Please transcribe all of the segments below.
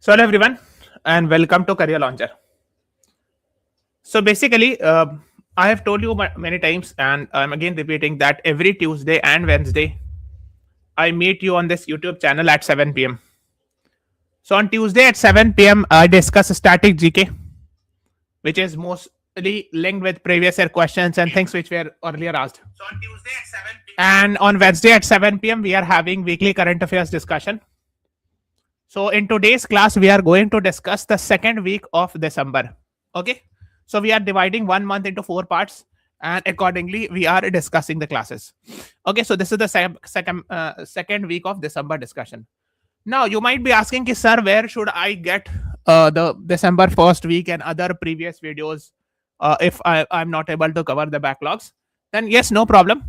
So hello everyone and welcome to Career Launcher. So basically, I have told you many times and I'm again repeating that every Tuesday and Wednesday I meet you on this YouTube channel at 7 p.m. So on Tuesday at 7 p.m. I discuss static GK, which is mostly linked with previous year questions and things which were earlier asked. So on Tuesday at 7 p.m. And on Wednesday at 7 p.m. we are having weekly current affairs discussion. So in today's class, we are going to discuss the second week of December. Okay. So we are dividing 1 month into 4 parts, and accordingly, we are discussing the classes. Okay. So this is the second week of December discussion. Now you might be asking, sir, where should I get the December first week and other previous videos if I'm not able to cover the backlogs? Then yes, no problem.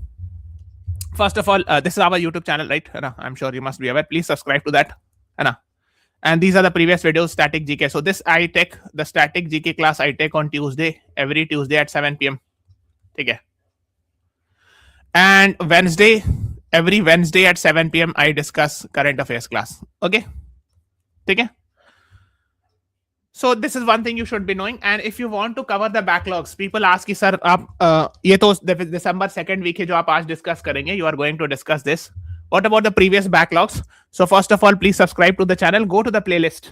First of all, this is our YouTube channel, right? I'm sure you must be aware. Please subscribe to that. And these are the previous videos, static GK. So this I take the static GK class I take on Tuesday, every Tuesday at 7 p.m. Okay. And Wednesday, every Wednesday at 7 p.m. I discuss current affairs class. Okay. Okay. So this is one thing you should be knowing. And if you want to cover the backlogs, people ask you, sir, ये तो December second week है जो आप आज discuss करेंगे. You are going to discuss this. What about the previous backlogs? So first of all, please subscribe to the channel. Go to the playlist.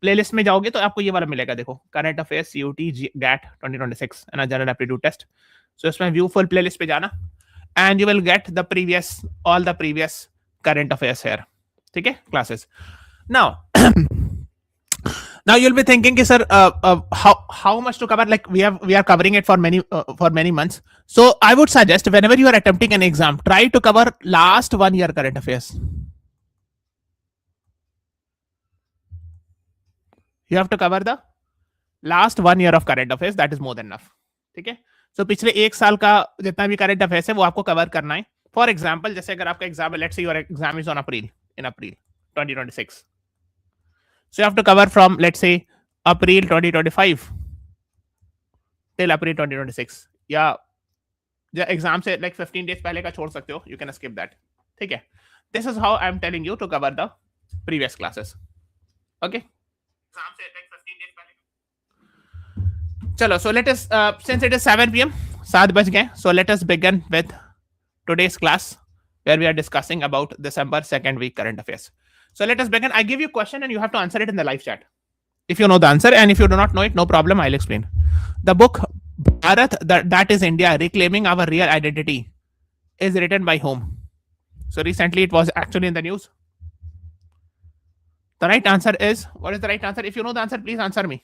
Playlist में जाओगे तो आपको ये वाला मिलेगा. देखो, current affairs CUT GAT 2026 and a general aptitude test. So इसमें view full playlist पे जाना, and you will get the all the previous current affairs here. ठीक है, classes. Now. Now you'll be thinking, sir, how much to cover? Like we are covering it for many months. So I would suggest whenever you are attempting an exam, try to cover last 1 year current affairs. You have to cover the last 1 year of current affairs. That is more than enough. ठीक है? So पिछले एक साल का जितना भी current affairs है वो आपको cover करना है. For example, जैसे अगर आपका exam, let's say your exam is on April 2026. So you have to cover from, let's say, April 2025 till April 2026. या exam से like 15 days पहले का छोड़ सकते हो. You can skip that. ठीक है? This is how I'm telling you to cover the previous classes. Okay? Exam से like 15 days पहले. चलो, so let us, since it is 7 p.m. 7 बज गए. So let us begin with today's class where we are discussing about December second week current affairs. So let us begin. I give you a question and you have to answer it in the live chat. If you know the answer, and if you do not know it, no problem, I'll explain. The book Bharat, that is India, Reclaiming Our Real Identity, is written by whom? So recently it was actually in the news. The right answer is, what is the right answer? If you know the answer, please answer me.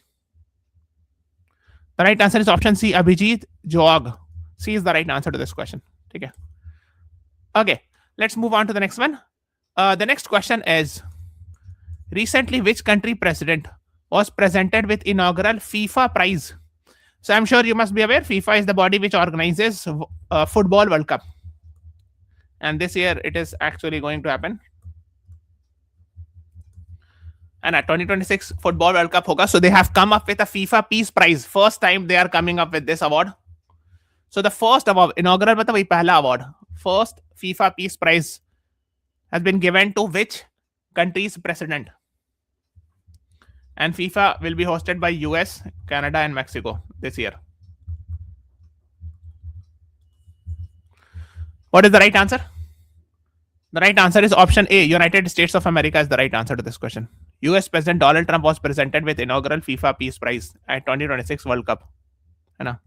The right answer is option C, Abhijit Jog. C is the right answer to this question. Okay, let's move on to the next one. The next question is, recently which country president was presented with inaugural FIFA prize? So I'm sure you must be aware FIFA is the body which organizes football World Cup. And this year it is actually going to happen. And at 2026 football World Cup hoga. So they have come up with a FIFA Peace Prize. First time they are coming up with this award. So the first award, inaugural मतलब वही पहला award. First FIFA Peace Prize has been given to which country's president? And FIFA will be hosted by US, Canada, and Mexico this year. What is the right answer? The right answer is option A, United States of America is the right answer to this question. US President Donald Trump was presented with inaugural FIFA Peace Prize at 2026 World Cup. है ना?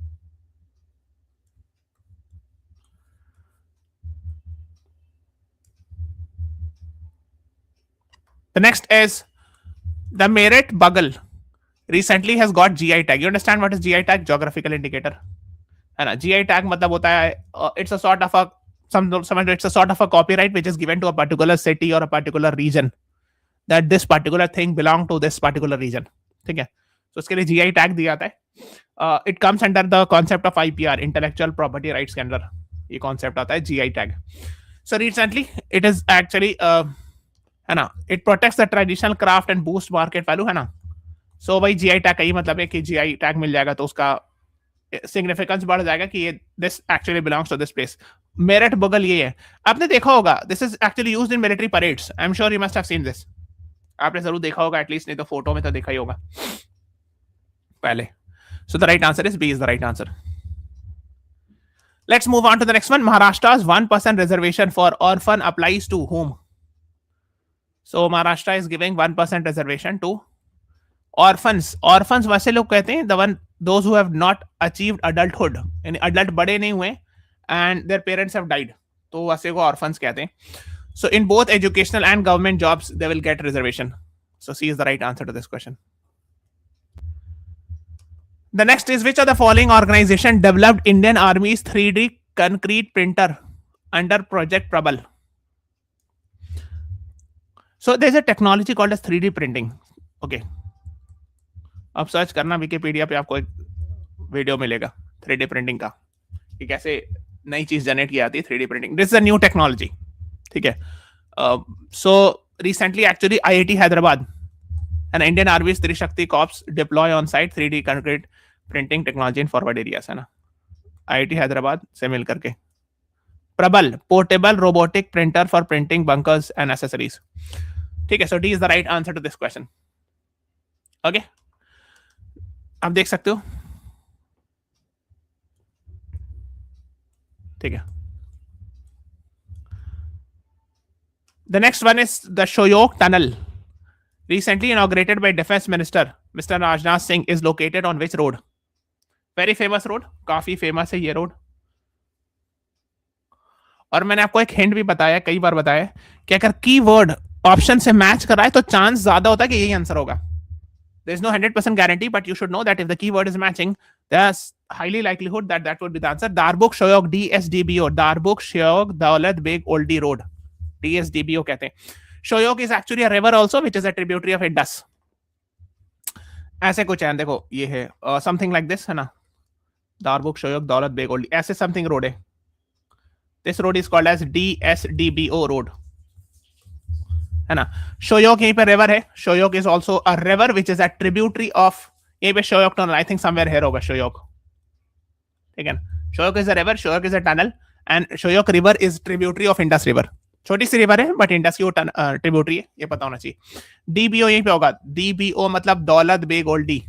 The next is the Merit Bugle recently has got GI tag. You understand what is GI tag? Geographical indicator. And GI tag मतलब होता है, it's a sort of a it's a sort of a copyright which is given to a particular city or a particular region, that this particular thing belong to this particular region. ठीक है? So उसके लिए GI tag दिया जाता है. It comes under the concept of IPR, intellectual property rights के अंदर ये concept आता है GI tag. So recently it is actually है ना, it protects the traditional craft and boost market value, है ना. So भाई GI tag का ही मतलब है कि GI tag मिल जाएगा तो उसका सिग्निफिकेंस बढ़ जाएगा कि ये this actually belongs to this place. Merit बगल ये है, आपने देखा होगा, this is actually used in military parades. I am sure you must have seen this. आपने जरूर देखा होगा एटलीस्ट, नहीं तो फोटो में तो देखा ही होगा पहले. So the right answer is B is the right answer. Let's move on to the next one. Maharashtra's 1% reservation for orphan applies to whom? So Maharashtra is giving 1% reservation to orphans. Orphans वैसे लोग कहते हैं the one those who have not achieved adulthood, यानी adult बड़े नहीं हुए and their parents have died, तो वैसे को orphans कहते हैं. So in both educational and government jobs they will get reservation. So C is the right answer to this question. The next is, which of the following organization developed Indian Army's 3D concrete printer under Project Prabal? So there's a technology called as 3D printing. Okay. अब search करना Wikipedia पे, आपको एक video मिलेगा 3D printing का कि कैसे नई चीज जनरेट की जाती है 3D printing. This is a new technology. ठीक है. So recently actually IIT Hyderabad and Indian Army's Trishakti Corps deploy on site 3D concrete printing technology in forward areas, है ना. IIT हैदराबाद से मिल करके. Prabal portable robotic printer for printing bunkers and accessories. ठीक है. So D is the right answer to this question. Okay, आप देख सकते हो. ठीक है. The next one is the Shoyok Tunnel, recently inaugurated by Defense Minister Mr. Rajnath Singh, is located on which road? Very famous road, काफी famous है ये road. और मैंने आपको एक हिंट भी बताया, कई बार बताया कि अगर कीवर्ड ऑप्शन से मैच कराए तो चांस ज्यादा होता है कि यही आंसर होगा. There is no 100% guarantee, but you should know that if the keyword is matching, there's highly likelihood that that would be the answer. Darbuk Shoyok DSDBO, Darbuk Shoyok Daulat Beg Oldie Road, DSDBO कहते हैं. Shoyok is actually a river also, which is a tributary of Indus. ऐसे कुछ है, देखो ये है something like this, है ना. Darbuk Shoyok Daulat Beg Oldie, ऐसे something road है. This road is called as DSDBO road, है ना. शोयोग यहीं पे रिवर है. Shyok is also a river which is a tributary of, यहीं पे Shyok tunnel, I think somewhere here होगा शोयोग. ठीक है. Shyok is a river, Shyok is a tunnel, and Shyok river is tributary of Indus river. छोटी सी रिवर है बट इंडस की वो ट्रिब्यूटरी है, ये पता होना चाहिए. डीबीओ यहीं पे होगा. डीबीओ मतलब दौलत बेग ओल्डी.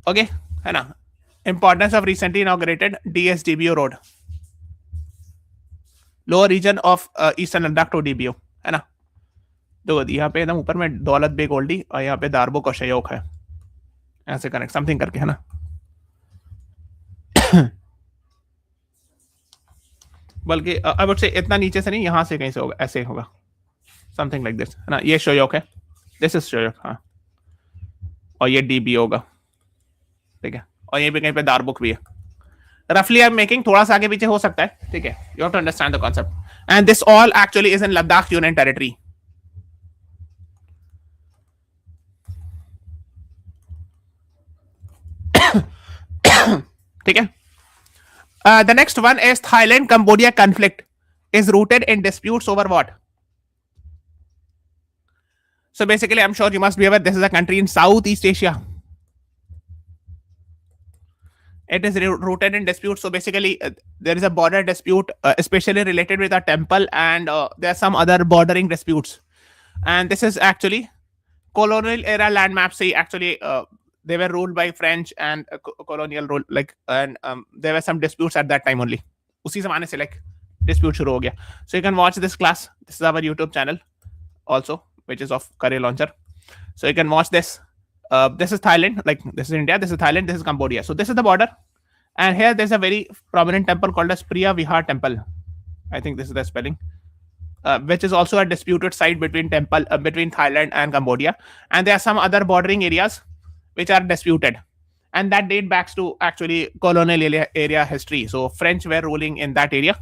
ओके, है ना. Importance of recently inaugurated DSDBO road, lower region of eastern Ladakh to DBO, है ना. तो यहाँ पे एकदम ऊपर में दौलत बेग ओल्डी और यहाँ पे दारबुक और शयोक है, ऐसे कनेक्ट समथिंग करके, है ना. बल्कि आई वुड से इतना नीचे से नहीं, यहाँ से कहीं से होगा, ऐसे होगा समथिंग लाइक दिस, है ना. ये शयोक है, दिस इज शयोक, हाँ. और ये DBO होगा. ठीक है. और यहीं पे कहीं पे दारबुक भी है. Roughly I'm making, थोड़ा सा आगे पीछे हो सकता है. ठीक है. You have to understand the concept. And this all actually is in Ladakh Union Territory. ठीक है. The next one is Thailand Cambodia conflict is rooted in disputes over what? So basically I'm sure you must be aware this is a country in Southeast Asia. It is rooted in dispute. So basically, there is a border dispute, especially related with a temple, and there are some other bordering disputes. And this is actually colonial era land maps. Say actually, they were ruled by French and colonial rule, like, and there were some disputes at that time only. उसी ज़माने से like dispute शुरू हो गया. So you can watch this class. This is our YouTube channel, also, which is of Career Launcher. So you can watch this. This is Thailand, like this is India, this is Thailand, this is Cambodia. So this is the border, and here there's a very prominent temple called as Priya Vihar Temple. I think this is the spelling, which is also a disputed site between between Thailand and Cambodia. And there are some other bordering areas which are disputed, and that date back to actually colonial area history. So French were ruling in that area.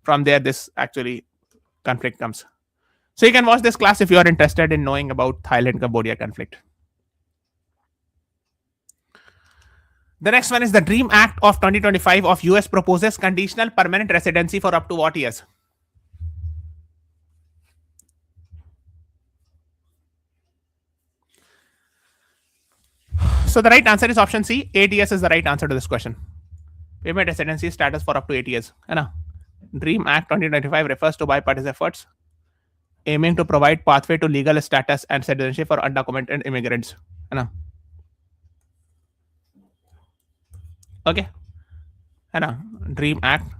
From there, this actually conflict comes. So you can watch this class if you are interested in knowing about Thailand-Cambodia conflict. The next one is the Dream Act of 2025 of US proposes conditional permanent residency for up to what years? So the right answer is option C. 8 years is the right answer to this question. Permanent residency status for up to 8 years, है ना. Dream Act 2025 refers to bipartisan efforts aiming to provide pathway to legal status and citizenship for undocumented immigrants. है ना? Okay. है ना? Dream Act,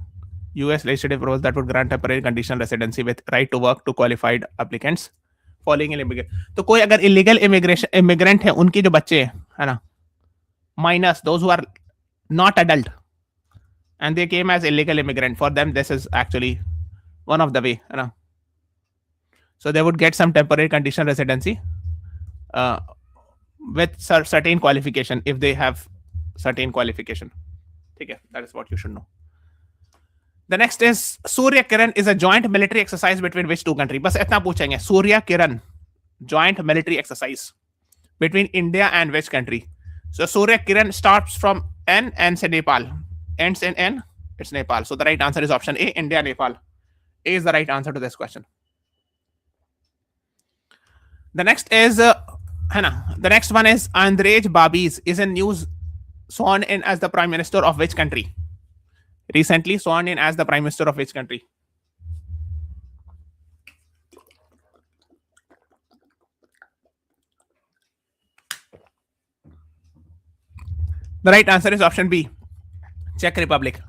US legislative rules that would grant temporary conditional residency with right to work to qualified applicants following illegal immigrant. तो कोई अगर illegal immigration immigrant है, उनके जो बच्चे है ना, minus those who are not adult and they came as illegal immigrant, for them this is actually one of the way, है ना. So they would get some temporary conditional residency with certain qualification if they have certain qualification. Okay, that is what you should know. The next is Surya Kiran is a joint military exercise between which two countries? बस इतना पूछेंगे. Surya Kiran, joint military exercise between India and which country? So Surya Kiran starts from N and say Nepal. Ends in N, it's Nepal. So the right answer is option A, India, Nepal. A is the right answer to this question. The next is the next one is Andrej Babis is in news sworn in as the Prime Minister of which country? Recently sworn in as the Prime Minister of which country? The right answer is option B, Czech Republic.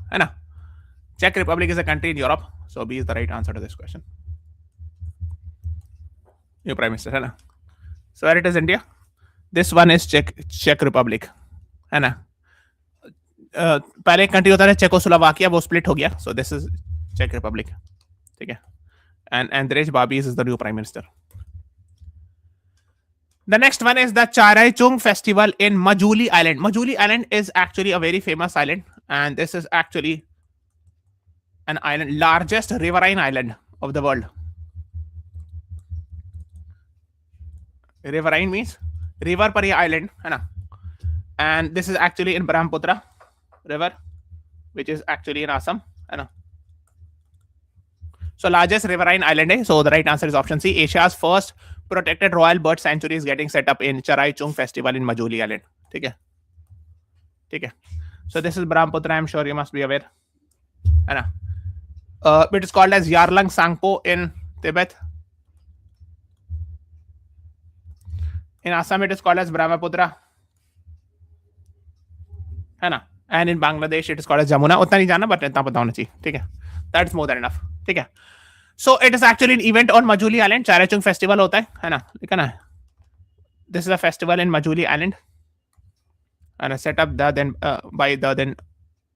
Czech Republic is a country in Europe. So B is the right answer to this question. New Prime Minister. So where it is India? This one is Czech Republic. है ना. पहले एक country होता है Czechoslovakia, वो split हो गया. So this is Czech Republic. ठीक है. And Andrej Babis is the new Prime Minister. The next one is the Charai Chung festival in Majuli Island. Majuli Island is actually a very famous island, and this is actually an island, largest riverine island of the world. Riverine means river पर ये island है ना, and this is actually in Brahmaputra river, which is actually in Assam है ना. So largest riverine island है. So the right answer is option C. Asia's first protected royal bird sanctuary is getting set up in Charai Chung festival in Majuli Island. ठीक है, ठीक है. So this is Brahmaputra. I'm sure you must be aware. है ना. It is called as Yarlang Sangpo in Tibet. In Assam, it is called as Brahmaputra. है ना. And in Bangladesh, it is called as Jamuna. उतना नहीं जाना, but इतना पता होना चाहिए. ठीक है. That's more than enough. ठीक है. So it is actually an event on Majuli Island. Charai Chung festival होता है ना. ठीक है ना. This is a festival in Majuli Island, and set up by the then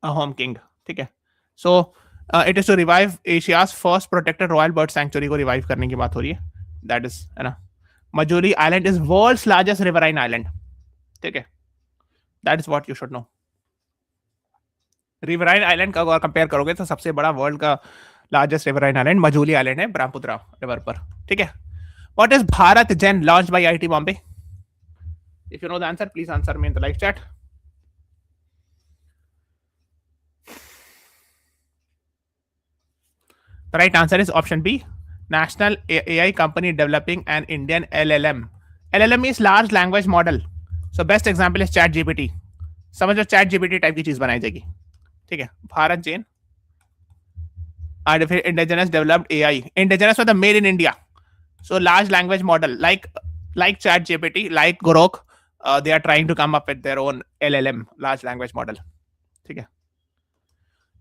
home king. ठीक है. So it is to revive Asia's first protected royal bird sanctuary को revive करने की बात हो रही है. That is है ना. Majuli Island is world's largest riverine island. ठीक है. That is what you should know. Riverine island का अगर कंपेयर करोगे तो सबसे बड़ा वर्ल्ड का largest riverine island Majuli island है ब्रह्मपुत्र रिवर पर. ठीक है. What is Bharat Gen launched by IIT Bombay? If you know the answer, please answer me in the live chat. The right answer is option B, National AI company developing an Indian LLM. LLM is large language model. So best example is ChatGPT. समझो ChatGPT type की चीज बनाई जाएगी. ठीक है. Bharat Jain artificial indigenous developed AI. Indigenous was the made in India. So large language model like ChatGPT, like Grok, they are trying to come up with their own LLM, large language model. ठीक है.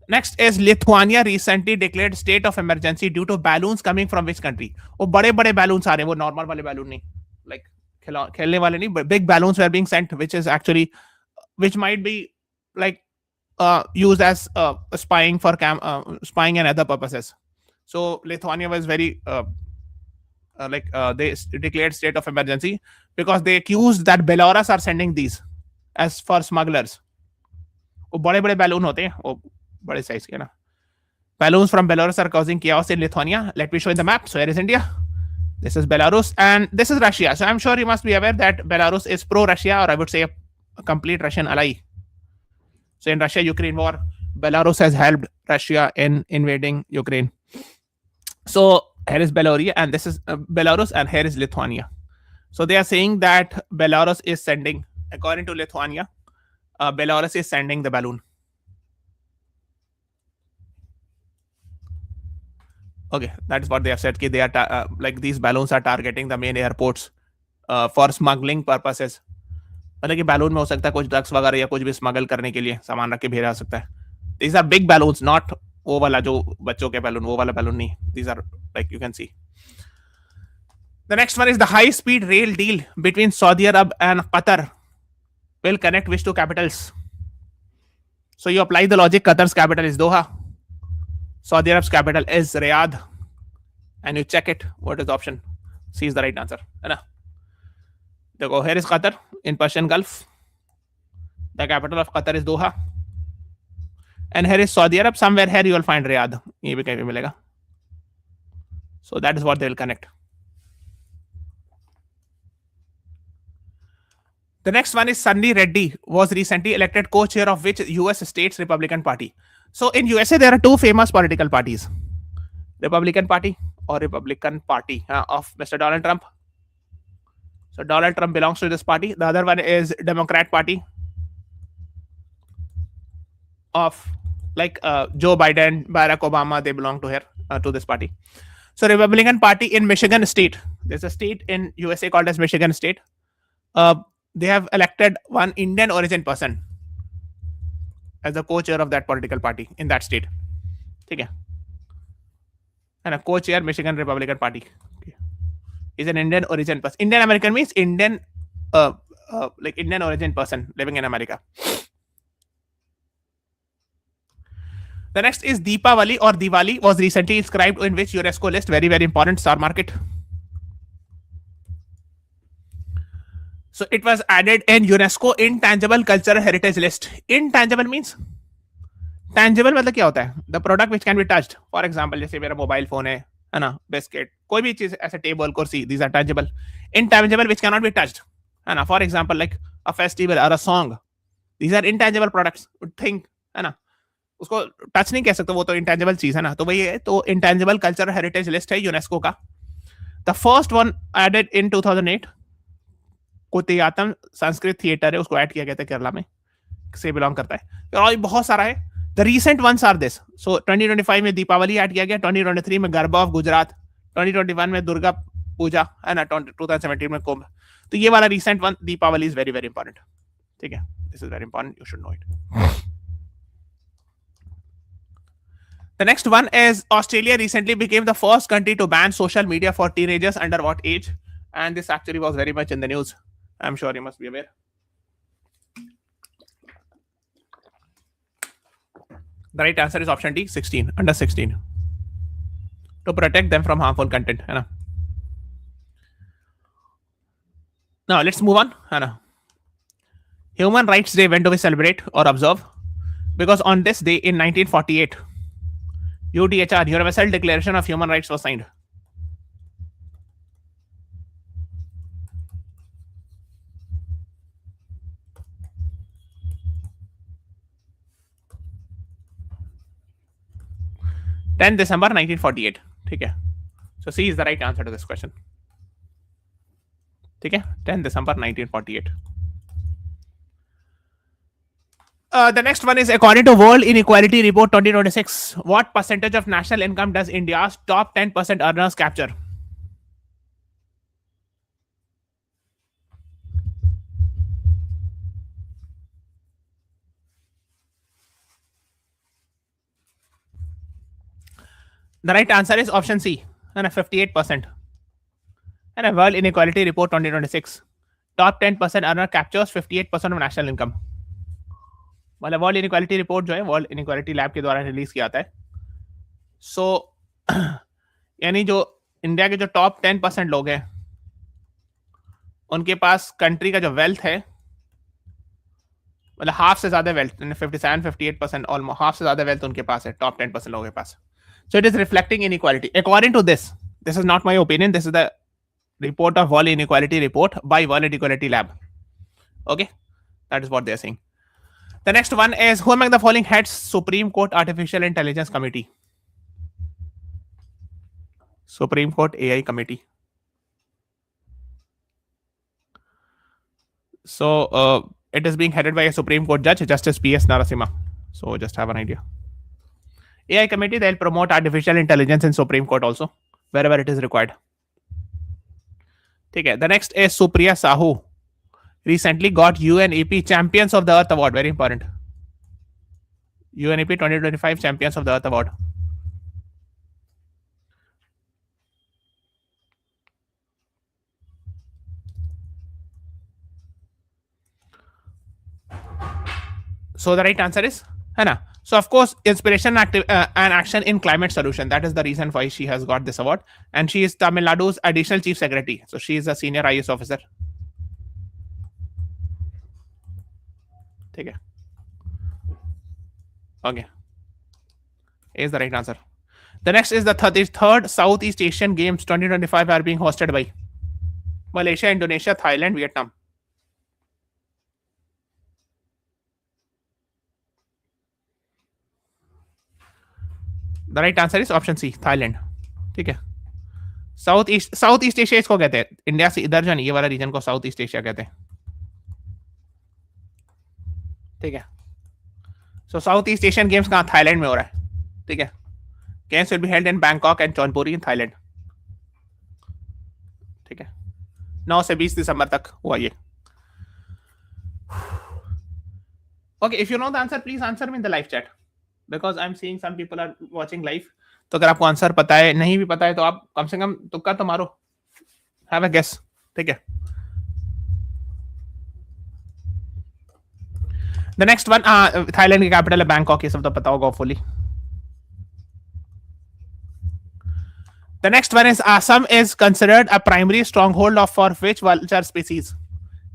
Next is Lithuania recently declared state of emergency due to balloons coming from which country? वो बड़े बड़े balloons आ रहे हैं, वो normal वाले balloon नहीं, like खेलने वाले नहीं, big balloons were being sent, which might be like used as spying for spying and other purposes. So Lithuania was very they declared state of emergency because they accused that Belarus are sending these as for smugglers. वो बड़े बड़े balloon होते हैं, वो बड़े size के ना. Balloons from Belarus are causing chaos in Lithuania. Let me show you the map. So here is India. This is Belarus and this is Russia. So I'm sure you must be aware that Belarus is pro-Russia, or I would say a complete Russian ally. So in Russia-Ukraine war, Belarus has helped Russia in invading Ukraine. So here is Belarus, and this is Belarus, and here is Lithuania. So they are saying that Belarus is sending, according to Lithuania, Belarus is sending the balloon. Okay, that's what they have said. They are like these balloons are targeting the main airports for smuggling purposes. मतलब कि balloon में हो सकता है कुछ drugs वगैरह या कुछ भी स्मगल करने के लिए सामान रख के भेजा सकता है. These are big balloons, not वो वाला जो बच्चों के बैलून, वो वाला बैलून नहीं. These are like you can see. The next one is the high-speed rail deal between Saudi Arab and Qatar will connect which two capitals? So you apply the logic. Qatar's capital is Doha. Saudi Arab's capital is Riyadh. And you check it. What is the option? C is the right answer. Here is Qatar in Persian Gulf. The capital of Qatar is Doha. And here is Saudi Arab. Somewhere here you will find Riyadh. So that is what they will connect. The next one is Sunny Reddy was recently elected co-chair of which US state's Republican Party. So in USA there are two famous political parties, Republican Party or Republican Party of Mr. Donald Trump. So Donald Trump belongs to this party. The other one is Democrat Party of like Joe Biden, Barack Obama. They belong to here to this party. So Republican Party in Michigan State. There's a state in USA called as Michigan State. They have elected one Indian origin person as the co-chair of that political party in that state. Okay. And a co-chair Michigan Republican Party. Okay. Is an Indian origin person. Indian American means Indian, like Indian origin person living in America. The next is Deepavali or Diwali was recently inscribed in which UNESCO list? Very, very important. Star market. So it was added in UNESCO Intangible Cultural Heritage List. Intangible means tangible मतलब क्या होता है? The product which can be touched. For example, जैसे मेरा mobile phone है ना, biscuit, कोई भी चीज ऐसे टेबल कुर्सी, these are tangible. Intangible which cannot be touched, है ना. For example, like a festival or a song, these are intangible products. Think, है ना, उसको टच नहीं कह सकते, वो तो इंटेंजिबल चीज है ना. तो वही है, तो इंटेंजिबल कल्चरल हेरिटेज लिस्ट है यूनेस्को का. The first one added in 2008. Koodiyattam Sanskrit theatre है, उसको ऐड किया गया था, केरला में से बिलोंग करता है. और बहुत सारा है. The recent ones are this. So 2025 में दीपावली ऐड किया गया, 2023 में गरबा ऑफ गुजरात, 2021 में दुर्गा पूजा है ना, 2017 में कुंभ. तो ये वाला recent one Deepawali is very very important. ठीक है, this is very important, you should know it. The next one is Australia recently became the first country to ban social media for teenagers under what age? And this actually was very much in the news. I'm sure you must be aware. The right answer is option D, 16, under 16. To protect them from harmful content. Hai na? Now let's move on. Hai na? Human Rights Day, when do we celebrate or observe? Because on this day in 1948, UDHR, Universal Declaration of Human Rights, was signed. December 1948. ठीक है. So C is the right answer to this question. ठीक है, 10 December 1948. The next one is according to World Inequality Report 2026, what percentage of national income does India's top 10% earners capture? The right answer is option C, and 58%. And a World Inequality Report 2026, top 10% earner captures 58% of national income. मतलब world inequality report जो है world inequality lab के द्वारा release किया जाता है. सो यानी जो इंडिया के जो टॉप 10% लोग हैं उनके पास कंट्री का जो वेल्थ है, मतलब हाफ से ज्यादा वेल्थ, 57-58%, ऑलमोस्ट हाफ से ज्यादा वेल्थ उनके पास है, टॉप 10% लोगों के पास. So it is reflecting inequality according to this. This is not my opinion, this is the report of World Inequality Report by World Inequality Lab. Okay, that is what they are saying. The next one is who among the following heads Supreme Court Artificial Intelligence Committee? Supreme Court AI Committee. So it is being headed by a Supreme Court judge, Justice P.S. Narasimha. So just have an idea. AI committee, they'll promote artificial intelligence in Supreme Court also, wherever it is required. Okay. The next is Supriya Sahu. Recently got UNEP Champions of the Earth Award. Very important. UNEP 2025 Champions of the Earth Award. So the right answer is Hannah. So of course, inspiration and action in climate solution. That is the reason why she has got this award, and she is Tamil Nadu's additional chief secretary. So she is a senior IAS officer. Okay. Okay. A is the right answer. The next is the third Southeast Asian Games 2025 are being hosted by Malaysia, Indonesia, Thailand, Vietnam. The right answer is option C, Thailand. ठीक है. South east Asia इसको कहते हैं. India से इधर जो नहीं, ये वाला रीजन को साउथ ईस्ट एशिया कहते हैं. ठीक है. So south east Asian games कहाँ? थाईलैंड में हो रहा है. ठीक है. Games will be held in Bangkok and Chonburi in Thailand. ठीक है. 9 से 20 दिसंबर तक हुआ ये. Okay, if you know the answer, please answer me in the live chat, because I'm seeing some people are watching live. तो अगर आपको answer पता है, नहीं भी पता है, तो आप कम से कम तुक्का तो मारो. Have a guess. ठीक है. The next one, Thailand की कैपिटल है बैंकॉक. ये सब तो पता होगा hopefully. The next one is Assam is considered a primary stronghold of for which vulture species?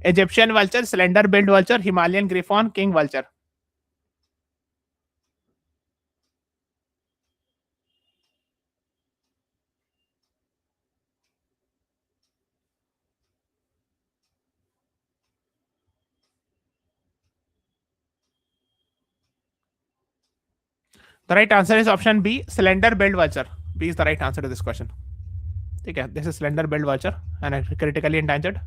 Egyptian vulture, slender-billed vulture, Himalayan griffon, king vulture. The right answer is option B, slender-billed vulture. B is the right answer to this question. Okay, this is slender-billed vulture and critically endangered.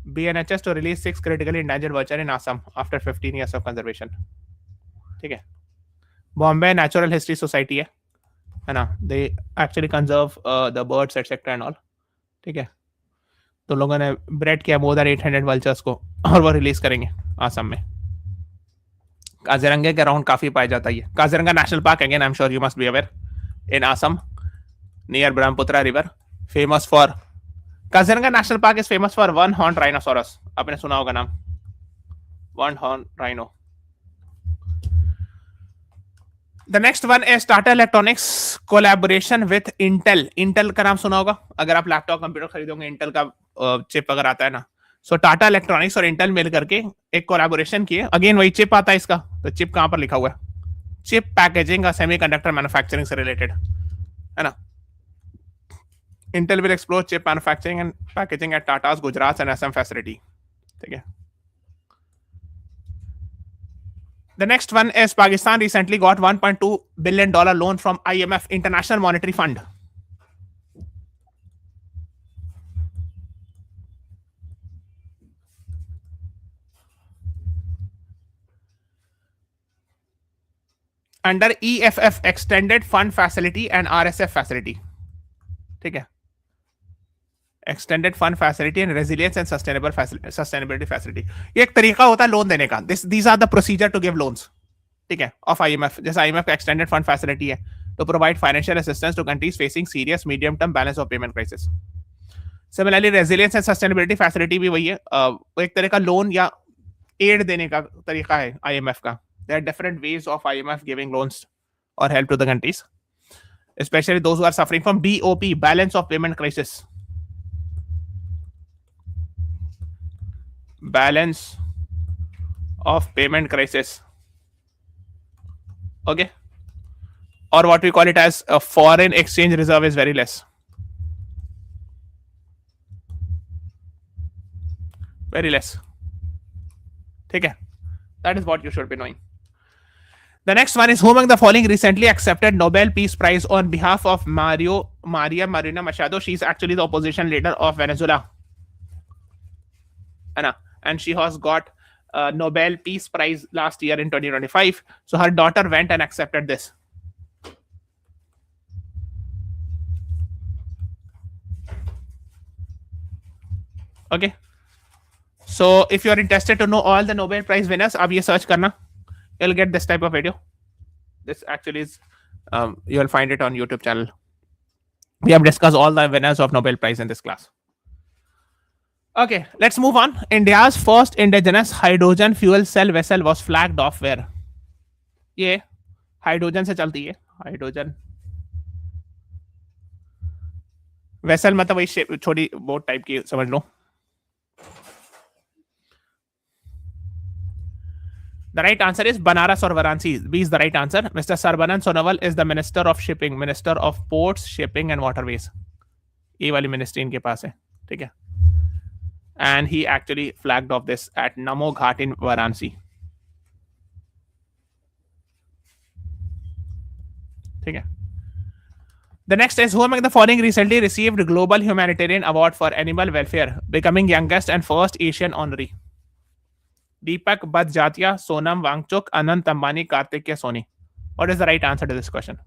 BNHS to release 6 critically endangered vulture in Assam after 15 years of conservation. ठीक है. Bombay Natural History Society है ना. They actually conserve the birds etc and all. ठीक है. तो लोगों ने bread किया more than 800 vultures को, और वो रिलीज करेंगे आसाम में. काजीरंगा के अराउंड काफी पाया जाता है. Kaziranga national park, again I am sure you must be aware, in Assam near Brahmaputra river, famous for Kaziranga national park is famous for one horn rhinoceros. आपने सुना होगा नाम, one horn rhino. The next one is Tata electronics collaboration with Intel. Intel का नाम सुना होगा अगर आप लैपटॉप कंप्यूटर खरीदोगे, इंटेल का चिप अगर आता है ना. सो टाटा इलेक्ट्रॉनिक्स और इंटेल मिल करके एक कोलैबोरेशन किए. अगेन वही चिप आता है इसका, तो चिप कहां पर लिखा हुआ है? चिप पैकेजिंग और सेमीकंडक्टर मैन्युफैक्चरिंग से रिलेटेड है ना. Intel will explore chip manufacturing and packaging at टाटा's गुजरात एंड असम फैसिलिटी. ठीक है. The next one is Pakistan recently got $1.2 billion loan from IMF, International Monetary Fund. Under EFF, Extended Fund Facility and RSF Facility. ठीक है. Extended Fund Facility and Resilience and Sustainability Facility. ये एक तरीका होता है loan देने का. These are the procedure to give loans. ठीक है. Of IMF. जैसे IMF का Extended Fund Facility है, to provide financial assistance to countries facing serious medium-term balance of payment crisis. Similarly, Resilience and Sustainability Facility भी वही है. एक तरह का लोन या एड देने का तरीका है IMF का. There are different ways of IMF giving loans or help to the countries, especially those who are suffering from BOP, balance of payment crisis. Balance of payment crisis. Okay. Or what we call it as a foreign exchange reserve is very less. Very less. ठीक है. That is what you should be knowing. The next one is who among the following recently accepted Nobel Peace Prize on behalf of Maria Marina Machado. She's actually the opposition leader of Venezuela. Anna. And she has got a Nobel Peace Prize last year in 2025. So her daughter went and accepted this. Okay. So if you are interested to know all the Nobel Prize winners, अब ये search करना, you'll get this type of video. This actually is, you'll find it on YouTube channel. We have discussed all the winners of Nobel Prize in this class. Okay, let's move on. India's first indigenous hydrogen fuel cell vessel was flagged off where? ये hydrogen से चलती है. Hydrogen vessel मतलब वही छोटी boat type की समझ लो. The right answer is Banaras or Varanasi. B is the right answer. Mr. Sarbanan Sonowal is the Minister of Shipping, Minister of Ports, Shipping and Waterways. ये वाली मिनिस्ट्री इनके पास है, ठीक है. And he actually flagged off this at Namo Ghat in Varanasi. ठीक है. The next is who among the following recently received Global Humanitarian Award for Animal Welfare, becoming youngest and first Asian honoree? Deepak Badjatia, Sonam Wangchuk, Anant Ambani, Karthikeya Soni. What is the right answer to this question?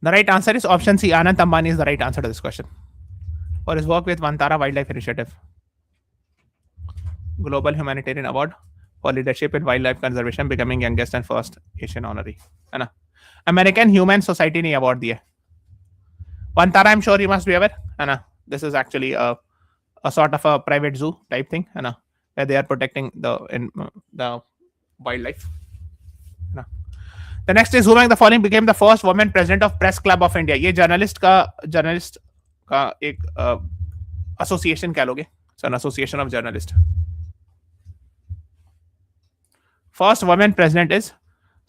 The right answer is option C. Anant Ambani is the right answer to this question. For his work with Vantara Wildlife Initiative. Global Humanitarian Award for Leadership in Wildlife Conservation, becoming youngest and first Asian honoree. है ना? American Human Society ने award दिया. Vantara, I'm sure you must be aware. है ना? This is actually a sort of a private zoo type thing, है ना? Where they are protecting the wildlife. है ना? The next is who among the following became the first woman president of Press Club of India? ये journalist का एक association कह लोगे. So an association of journalists. First woman president is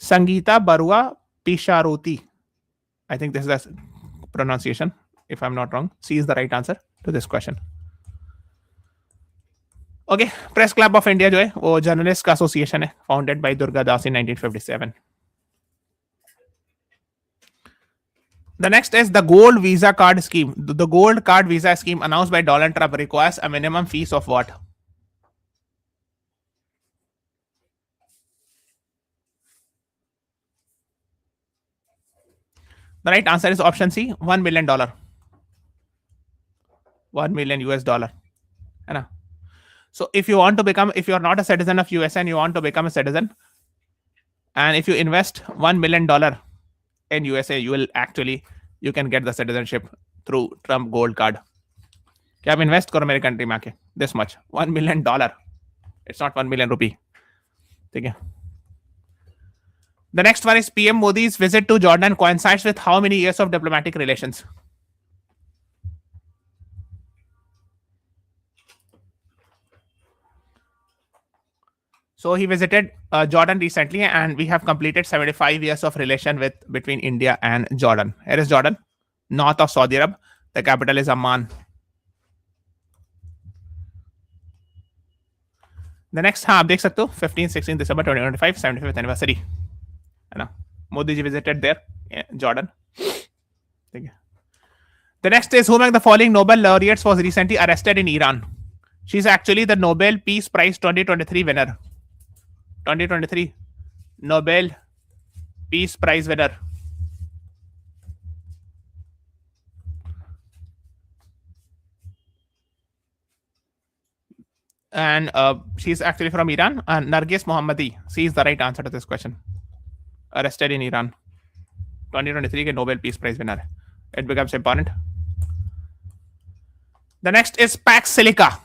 Sangeeta Barua Pisharuti. I think this is the pronunciation, if I'm not wrong. C is the right answer to this question. Okay, Press Club of India जो है वो journalist का association है, founded by Durga Das in 1957. The next is the Gold Visa Card Scheme. The Gold Card Visa Scheme announced by Donald Trump requires a minimum fees of what? The right answer is option C, $1 million. $1 million US. है ना? So if you want to become, if you're not a citizen of US and you want to become a citizen, and if you invest $1 million in USA, you can get the citizenship through Trump Gold Card. क्या आप invest करो मेरे country में आके, this much, $1 million. It's not 1 million rupee. ठीक है. The next one is PM Modi's visit to Jordan coincides with how many years of diplomatic relations? So he visited Jordan recently, and we have completed 75 years of relation between India and Jordan. Here is Jordan, north of Saudi Arabia. The capital is Amman. The next, हाँ आप देख सकते हो 15-16 December 2025 75th anniversary है ना. Modi ji visited there, Jordan. ठीक है. The next is who among the following Nobel laureates was recently arrested in Iran? She's actually the Nobel Peace Prize 2023 winner. 2023 Nobel Peace Prize winner. And she's actually from Iran. And Nargis Mohammadi. C is the right answer to this question. Arrested in Iran. 2023 के Nobel Peace Prize winner. It becomes important. The next is Pax Silica.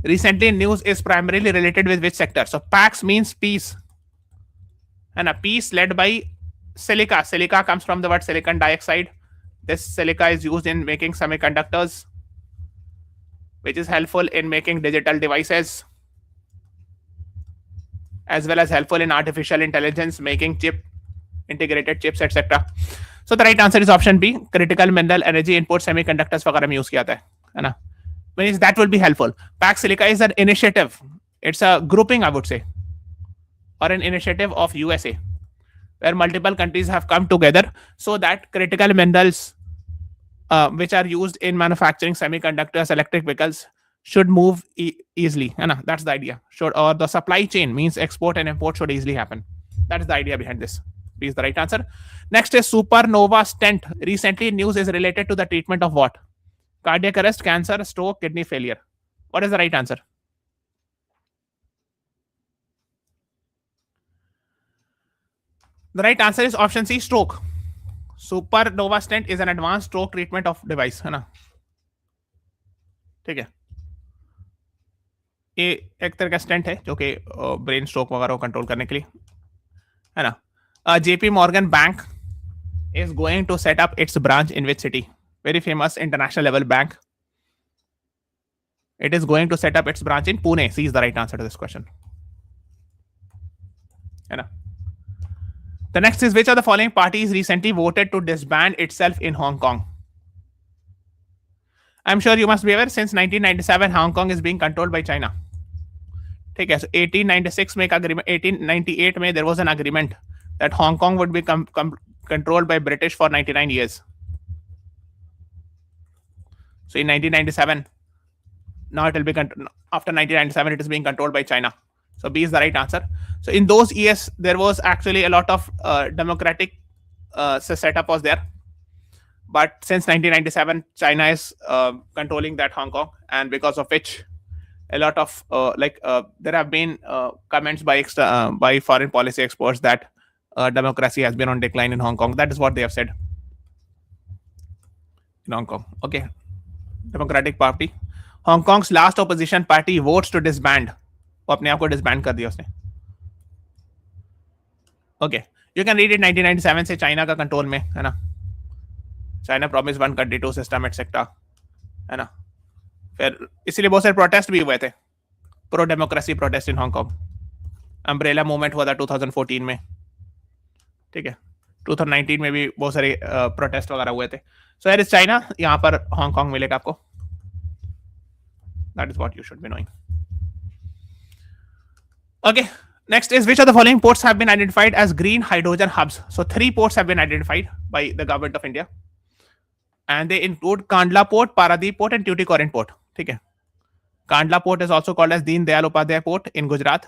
Recently, news is primarily related with which sector? So Pax means peace. And a peace led by silica. Silica comes from the word silicon dioxide. This silica is used in making semiconductors, which is helpful in making digital devices, as well as helpful in artificial intelligence, making integrated chips, etc. So the right answer is option B. Critical mineral energy input semiconductors वगैरह में use किया जाता है ना? Means that will be helpful. Pax Silica is an initiative. It's a grouping, I would say, or an initiative of USA, where multiple countries have come together so that critical minerals, which are used in manufacturing semiconductors, electric vehicles, should move easily. है ना? That's the idea. Should, or the supply chain means export and import should easily happen. That is the idea behind this. B is the right answer. Next is supernova stent. Recently, news is related to the treatment of what? Cardiac arrest, cancer, stroke, kidney failure. What is the right answer? The right answer is option C, stroke. Supernova stent is an advanced stroke treatment of device, है ना? ठीक है, ये एक तरह का stent है जो कि ब्रेन स्ट्रोक वगैरह को कंट्रोल करने के लिए, है ना? JP Morgan bank is going to set up its branch in which city? Very famous international level bank. It is going to set up its branch in Pune. C is the right answer to this question. है ना? The next is, which of the following parties recently voted to disband itself in Hong Kong? I'm sure you must be aware, since 1997 Hong Kong is being controlled by China. ठीक है, so 1896 में एक agreement, 1898 में there was an agreement that Hong Kong would be controlled by British for 99 years. So in 1997, now it will be after 1997 it is being controlled by China. So B is the right answer. So in those years there was actually a lot of democratic setup was there, but since 1997 China is controlling that Hong Kong, and because of which a lot of there have been comments by foreign policy experts that democracy has been on decline in Hong Kong. That is what they have said in Hong Kong. Okay, Democratic Party, Hong Kong's last opposition party votes to disband. वो अपने आप को disband कर दिया उसने. Okay, you can read it. 1997 से China का control में, है ना? China promise 1 country 2 system etcetera, है ना? फिर इसीलिए बहुत सारे प्रोटेस्ट भी हुए थे, pro democracy protest in Hong Kong. Umbrella movement हुआ था 2014 में, ठीक है. 2019 में भी बहुत सारे प्रोटेस्ट वगैरह हुए थे. सो हियर इज चाइना, यहाँ पर हांगकांग मिलेगा आपको. That is what you should be knowing. Okay, next is, which of the following ports have been identified as green hydrogen hubs? So 3 ports have been identified by the government of India, and they include Kandla Port, Paradip Port, and Tuticorin Port. ठीक है. Kandla Port is also called as Deen Dayal Upadhyay Port in Gujarat.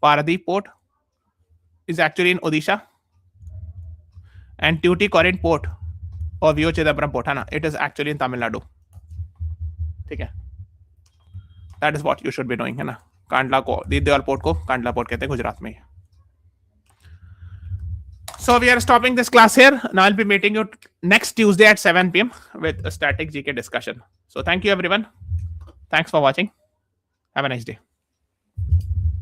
Paradip Port is actually in Odisha, and Tuticorin Port or Vio Chidambaram Port, है ना? It is actually in Tamil Nadu. ठीक है. That is what you should be knowing, है ना? कांडला को, Deen Dayal port को Kandla port कहते हैं गुजरात में. So we are stopping this class here. Now I'll be meeting you next Tuesday at 7 p.m. with a static GK discussion. So thank you everyone. Thanks for watching. Have a nice day.